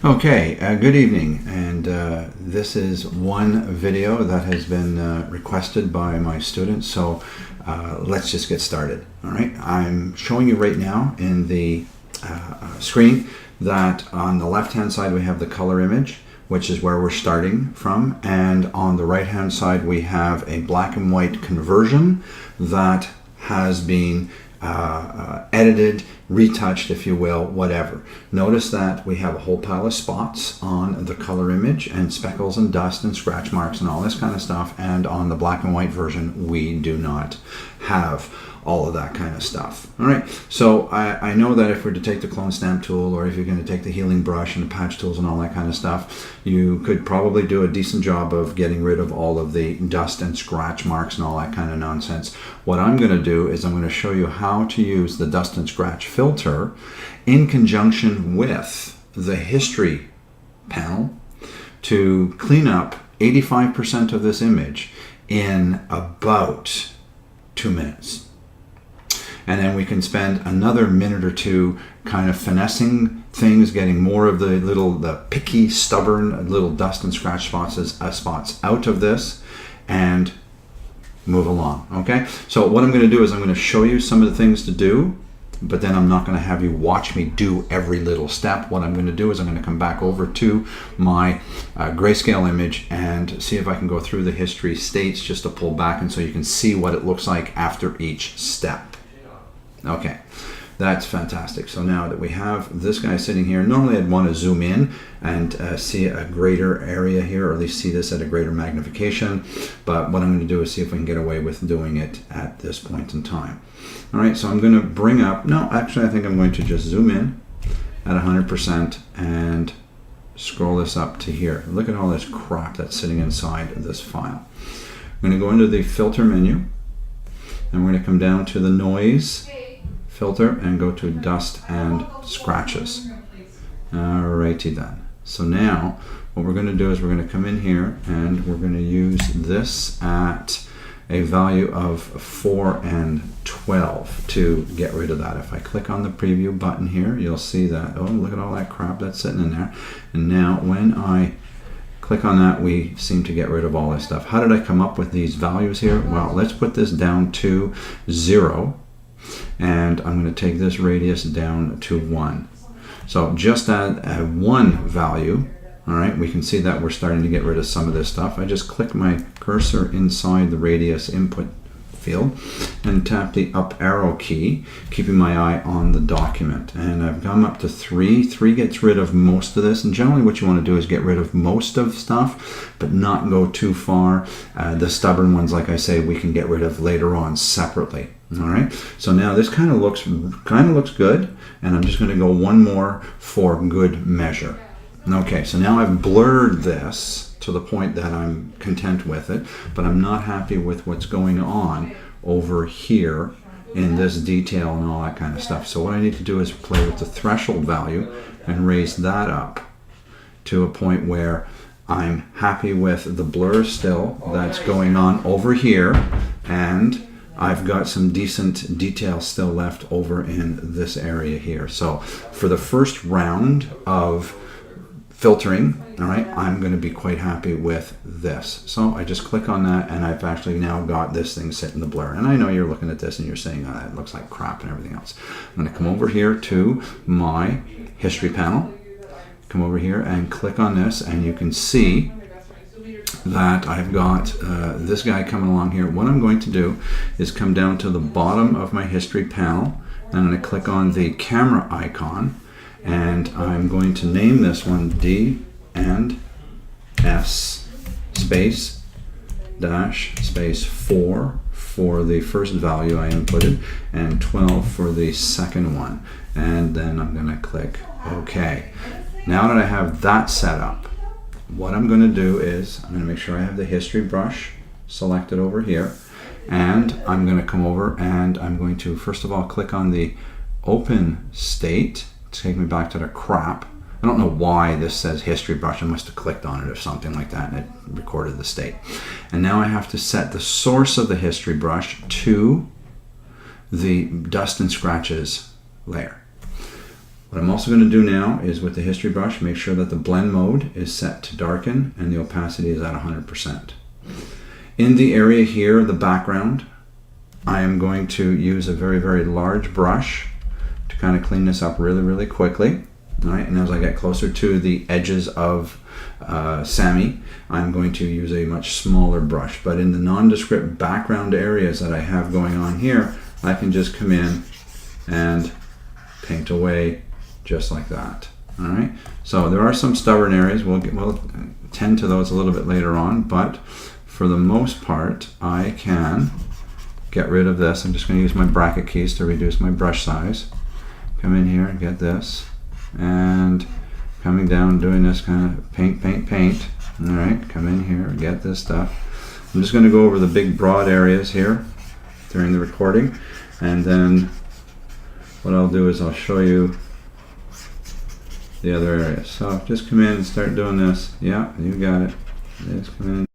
Okay, good evening, and this is one video that has been requested by my students, so let's just get started. All right, I'm showing you right now in the screen that on the left hand side we have the color image, which is where we're starting from, and on the right hand side we have a black and white conversion that has been edited, retouched, if you will, whatever. Notice that we have a whole pile of spots on the color image and speckles and dust and scratch marks and all this kind of stuff, and on the black and white version we do not have all of that kind of stuff. All right, so I know that if we're to take the clone stamp tool, or if you're going to take the healing brush and the patch tools and all that kind of stuff, you could probably do a decent job of getting rid of all of the dust and scratch marks and all that kind of nonsense. What I'm going to do is I'm going to show you how to use the dust and scratch filter in conjunction with the history panel to clean up 85% of this image in about 2 minutes. And then we can spend another minute or two kind of finessing things, getting more of the picky, stubborn little dust and scratch spots out of this, and move along. Okay, so what I'm going to do is I'm going to show you some of the things to do, but then I'm not going to have you watch me do every little step. What I'm going to do is I'm going to come back over to my grayscale image and see if I can go through the history states just to pull back, and so you can see what it looks like after each step. Okay, that's fantastic. So now that we have this guy sitting here, normally I'd want to zoom in and see a greater area here, or at least see this at a greater magnification. But what I'm going to do is see if we can get away with doing it at this point in time. All right, so I'm going to bring up, no, actually I think I'm going to just zoom in at 100% and scroll this up to here. Look at all this crap that's sitting inside of this file. I'm going to go into the filter menu, and we're going to come down to the noise filter and go to dust and scratches. Alrighty then. So now what we're going to do is we're going to come in here and we're going to use this at a value of 4 and 12 to get rid of that. If I click on the preview button here, you'll see that, oh, look at all that crap that's sitting in there. And now when I click on that, we seem to get rid of all this stuff. How did I come up with these values here? Well, let's put this down to 0. And I'm going to take this radius down to 1. So just at a 1 value, all right, we can see that we're starting to get rid of some of this stuff. I just click my cursor inside the radius input field and tap the up arrow key, keeping my eye on the document. And I've come up to 3. 3 gets rid of most of this, and generally what you want to do is get rid of most of stuff, but not go too far. The stubborn ones, like I say, we can get rid of later on separately. All right, so now this kind of looks good, and I'm just going to go one more for good measure. Okay, so now I've blurred this to the point that I'm content with it, but I'm not happy with what's going on over here in this detail and all that kind of stuff. So what I need to do is play with the threshold value and raise that up to a point where I'm happy with the blur still that's going on over here, and I've got some decent detail still left over in this area here. So for the first round of filtering, all right, I'm going to be quite happy with this. So I just click on that, and I've actually now got this thing set in the blur. And I know you're looking at this and you're saying, oh, that looks like crap and everything else. I'm going to come over here to my history panel, come over here and click on this, and you can see that I've got this guy coming along here. What I'm going to do is come down to the bottom of my history panel, and I'm going to click on the camera icon, and I'm going to name this one D and S space dash space 4 for the first value I inputted, and 12 for the second one. And then I'm going to click OK. Now that I have that set up, what I'm going to do is I'm going to make sure I have the history brush selected over here, and I'm going to come over and I'm going to first of all click on the open state to take me back to the crap. I don't know why this says history brush. I must have clicked on it or something like that and it recorded the state. And now I have to set the source of the history brush to the dust and scratches layer. What I'm also going to do now is with the history brush, make sure that the blend mode is set to darken and the opacity is at 100%. In the area here, the background, I am going to use a very, very large brush to kind of clean this up really, really quickly. All right, and as I get closer to the edges of Sammy, I'm going to use a much smaller brush. But in the nondescript background areas that I have going on here, I can just come in and paint away just like that. All right, so there are some stubborn areas. We'll tend to those a little bit later on, but for the most part, I can get rid of this. I'm just going to use my bracket keys to reduce my brush size. Come in here and get this, and coming down, doing this kind of paint, paint, paint. All right, come in here, get this stuff. I'm just going to go over the big broad areas here during the recording, and then what I'll do is I'll show you the other areas. So just come in and start doing this. Yeah, you got it. Just come in.